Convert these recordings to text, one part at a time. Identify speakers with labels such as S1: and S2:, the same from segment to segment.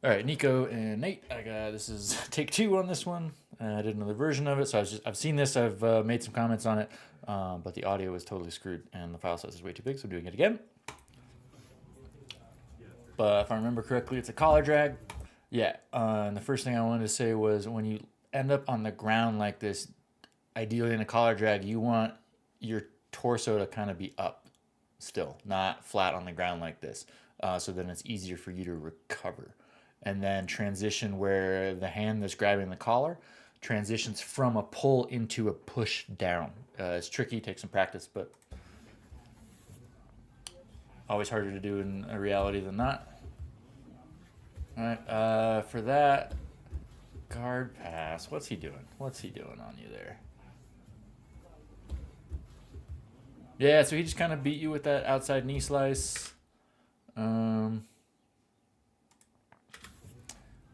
S1: All right, Niko and Nate. This is take two on this one. I did another version of it, so I've seen this. I've made some comments on it, but the audio is totally screwed, and the file size is way too big, so I'm doing it again. But if I remember correctly, it's a collar drag. Yeah, and the first thing I wanted to say was when you end up on the ground like this, ideally in a collar drag, you want your torso to kind of be up still, not flat on the ground like this. So then it's easier for you to recover. And then transition where the hand that's grabbing the collar transitions from a pull into a push down. It's tricky, takes some practice, but always harder to do in a reality than not. All right, for that, guard pass. What's he doing? What's he doing on you there? Yeah, so he just kind of beat you with that outside knee slice. Um,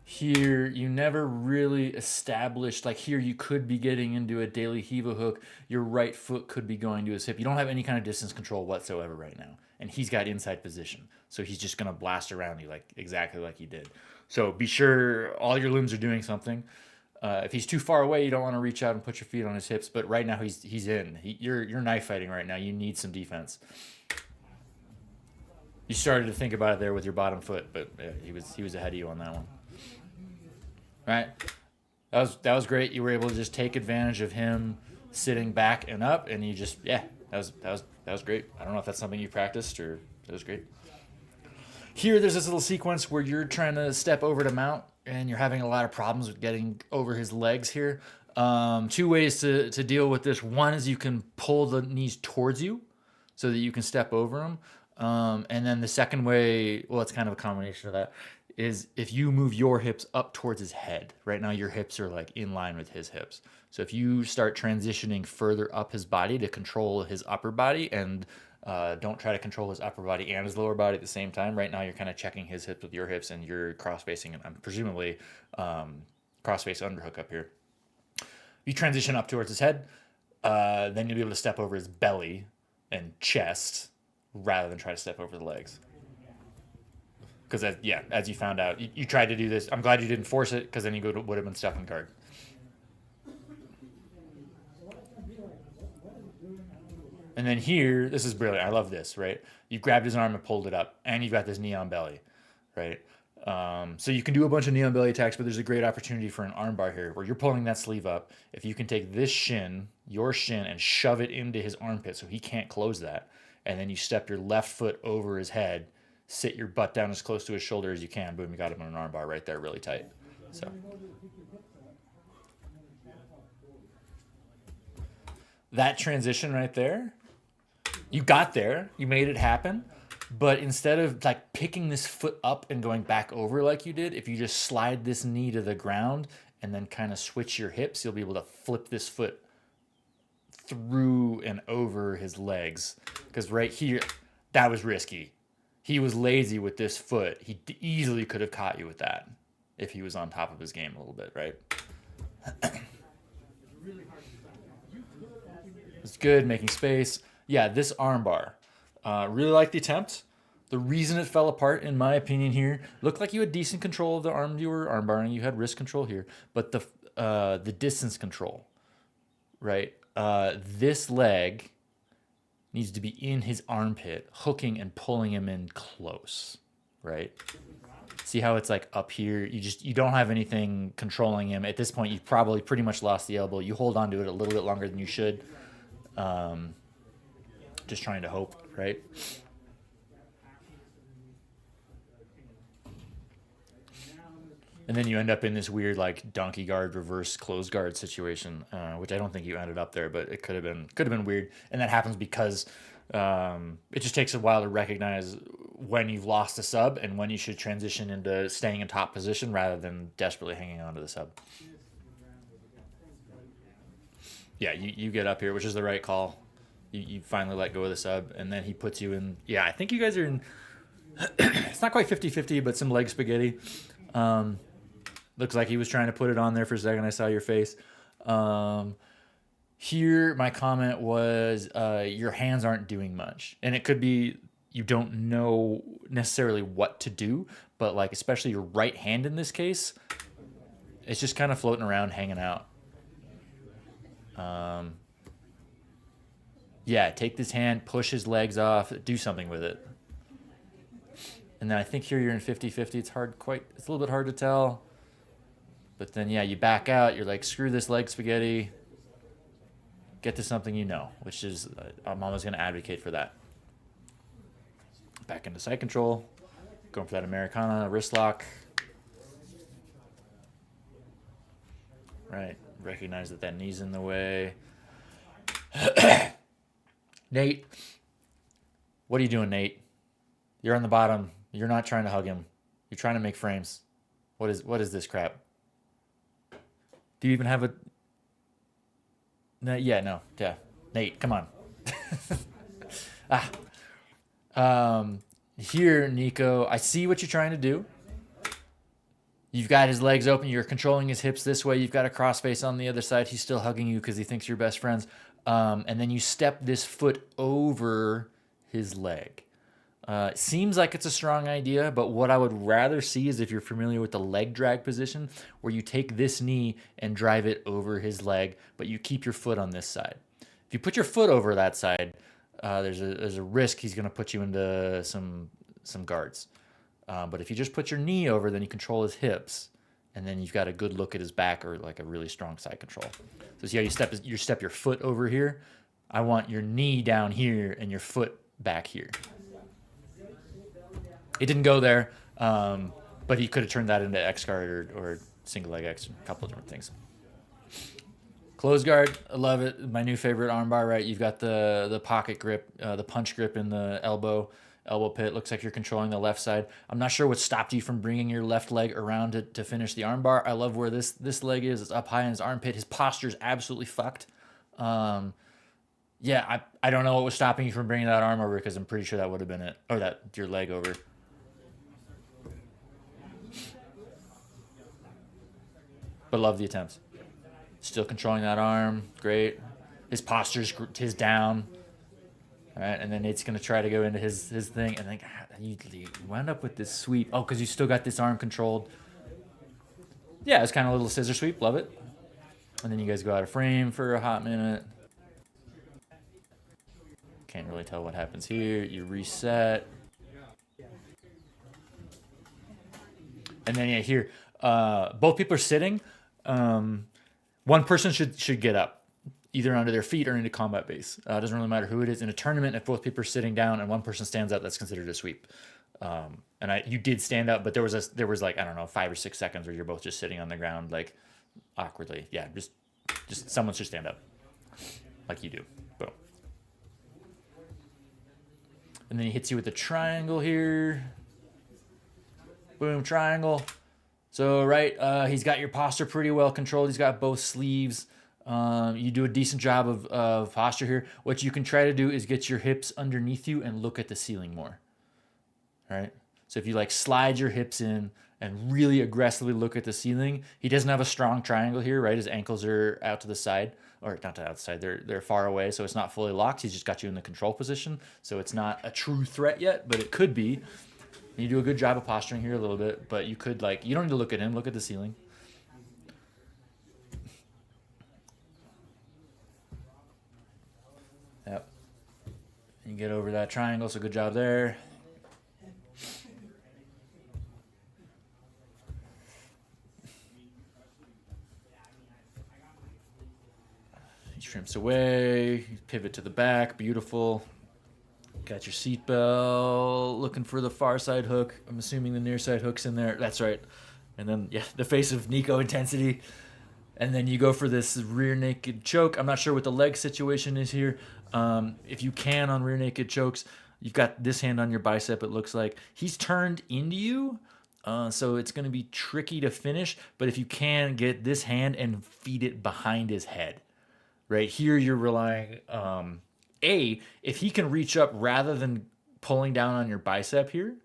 S1: Here, you never really established, like here, you could be getting into a daily Hiva hook. Your right foot could be going to his hip. You don't have any kind of distance control whatsoever right now. And he's got inside position. So he's just going to blast around you like exactly like he did. So be sure all your limbs are doing something. If he's too far away, you don't want to reach out and put your feet on his hips. But right now, he's in. You're knife fighting right now. You need some defense. You started to think about it there with your bottom foot, but he was ahead of you on that one. Right? That was great. You were able to just take advantage of him sitting back and up, and you just that was great. I don't know if that's something you practiced or it was great. Here, there's this little sequence where you're trying to step over to mount, and you're having a lot of problems with getting over his legs here. Two ways to deal with this. One is you can pull the knees towards you so that you can step over them. And then the second way, well, it's kind of a combination of that, is if you move your hips up towards his head. Right now, your hips are like in line with his hips. So if you start transitioning further up his body to control his upper body and don't try to control his upper body and his lower body at the same time. Right now, you're kind of checking his hips with your hips and you're cross facing, and I'm presumably cross face underhook up here. You transition up towards his head, then you'll be able to step over his belly and chest rather than try to step over the legs. Because as you found out, you tried to do this. I'm glad you didn't force it, because then you would have been stuck in guard. And then here, this is brilliant. I love this, right? You grabbed his arm and pulled it up, and you've got this knee on belly, right? So you can do a bunch of knee on belly attacks, but there's a great opportunity for an arm bar here where you're pulling that sleeve up. If you can take this shin, your shin, and shove it into his armpit so he can't close that, and then you step your left foot over his head, sit your butt down as close to his shoulder as you can. Boom, you got him on an arm bar right there, really tight. So that transition right there, you got there, you made it happen. But instead of like picking this foot up and going back over like you did, if you just slide this knee to the ground and then kind of switch your hips, you'll be able to flip this foot through and over his legs. Because right here, that was risky. He was lazy with this foot. He easily could have caught you with that if he was on top of his game a little bit, right? It's good, making space. Yeah, this armbar. Really like the attempt. The reason it fell apart, in my opinion, here looked like you had decent control of the arm you were armbarring. You had wrist control here, but the distance control, right? This leg needs to be in his armpit, hooking and pulling him in close, right? See how it's like up here? You don't have anything controlling him at this point. You've probably pretty much lost the elbow. You hold on to it a little bit longer than you should. Um, just trying to hope, right? And then you end up in this weird like donkey guard reverse close guard situation, which I don't think you ended up there, but it could have been weird. And that happens because it just takes a while to recognize when you've lost a sub and when you should transition into staying in top position rather than desperately hanging on to the sub. Yeah, you get up here, which is the right call. You finally let go of the sub, and then he puts you in. Yeah, I think you guys are in. It's not quite 50-50, but some leg spaghetti. Um, Looks like he was trying to put it on there for a second. I saw your face. Um, Here, my comment was your hands aren't doing much. And it could be you don't know necessarily what to do, but like especially your right hand in this case, it's just kind of floating around, hanging out. Yeah, take this hand, push his legs off, do something with it. And then I think here you're in 50-50. It's it's a little bit hard to tell. But then, yeah, you back out. You're like, screw this leg spaghetti. Get to something you know, which is, I'm always going to advocate for that. Back into side control. Going for that Americana wrist lock. Right. Recognize that that knee's in the way. Nate. What are you doing, Nate? You're on the bottom. You're not trying to hug him. You're trying to make frames. What is this crap? Do you even have a... No, yeah, no. Yeah. Nate, come on. Here, Niko, I see what you're trying to do. You've got his legs open. You're controlling his hips this way. You've got a crossface on the other side. He's still hugging you because he thinks you're best friends. And then you step this foot over his leg. Seems like it's a strong idea, but what I would rather see is if you're familiar with the leg drag position, where you take this knee and drive it over his leg, but you keep your foot on this side. If you put your foot over that side, there's a risk he's going to put you into some guards. But if you just put your knee over, then you control his hips, and then you've got a good look at his back or like a really strong side control. So see how you step your foot over here? I want your knee down here and your foot back here. It didn't go there, but he could have turned that into X guard or single leg X, a couple of different things. Close guard, I love it. My new favorite armbar, right? You've got the pocket grip, the punch grip in the elbow pit. Looks like you're controlling the left side. I'm not sure what stopped you from bringing your left leg around to finish the armbar. I love where this leg is. It's up high in his armpit. His posture's absolutely fucked. Yeah, I don't know what was stopping you from bringing that arm over, because I'm pretty sure that would have been it. Or that your leg over. But love the attempts. Still controlling that arm. Great. His posture's his down. All right, and then Nate's going to try to go into his thing. And then you wound up with this sweep. Oh, because you still got this arm controlled. Yeah, it's kind of a little scissor sweep. Love it. And then you guys go out of frame for a hot minute. Can't really tell what happens here. You reset. And then, yeah, here, both people are sitting. One person should get up, either onto their feet or into combat base. It doesn't really matter who it is. In a tournament, if both people are sitting down and one person stands up, that's considered a sweep. And you did stand up, but there was like, I don't know, 5 or 6 seconds where you're both just sitting on the ground, like awkwardly. Yeah, just someone should stand up, like you do. Boom. And then he hits you with the triangle here. Boom, triangle. So, right, he's got your posture pretty well controlled. He's got both sleeves. You do a decent job of posture here. What you can try to do is get your hips underneath you and look at the ceiling more. All right? So if you like slide your hips in and really aggressively look at the ceiling, he doesn't have a strong triangle here, right? His ankles are out to the side, or not to the outside. They're far away, so it's not fully locked. He's just got you in the control position. So it's not a true threat yet, but it could be. You do a good job of posturing here a little bit, but you could, like, you don't need to look at him. Look at the ceiling. Yep. You get over that triangle, so good job there. He shrimps away. Pivot to the back. Beautiful. Got your seatbelt, looking for the far side hook. I'm assuming the near side hook's in there. That's right. And then, yeah, the face of Niko intensity. And then you go for this rear naked choke. I'm not sure what the leg situation is here. If you can on rear naked chokes, you've got this hand on your bicep, it looks like. He's turned into you, so it's going to be tricky to finish. But if you can, get this hand and feed it behind his head. Right here, you're relying... if he can reach up rather than pulling down on your bicep here,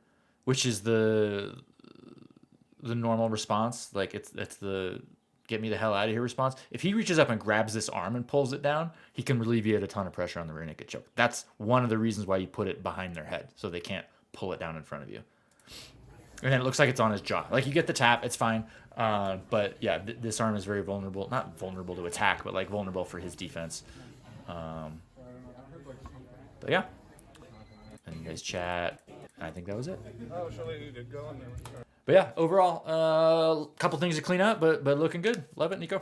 S1: which is the normal response, like it's the get me the hell out of here response. If he reaches up and grabs this arm and pulls it down, he can alleviate a ton of pressure on the rear naked choke. That's one of the reasons why you put it behind their head, so they can't pull it down in front of you. And then it looks like it's on his jaw. Like, you get the tap, it's fine. But yeah, this arm is very vulnerable. Not vulnerable to attack, but like vulnerable for his defense. But yeah. And you guys chat. I think that was it.
S2: Oh, surely you did go in there.
S1: But yeah, overall, a couple things to clean up, but looking good. Love it, Niko.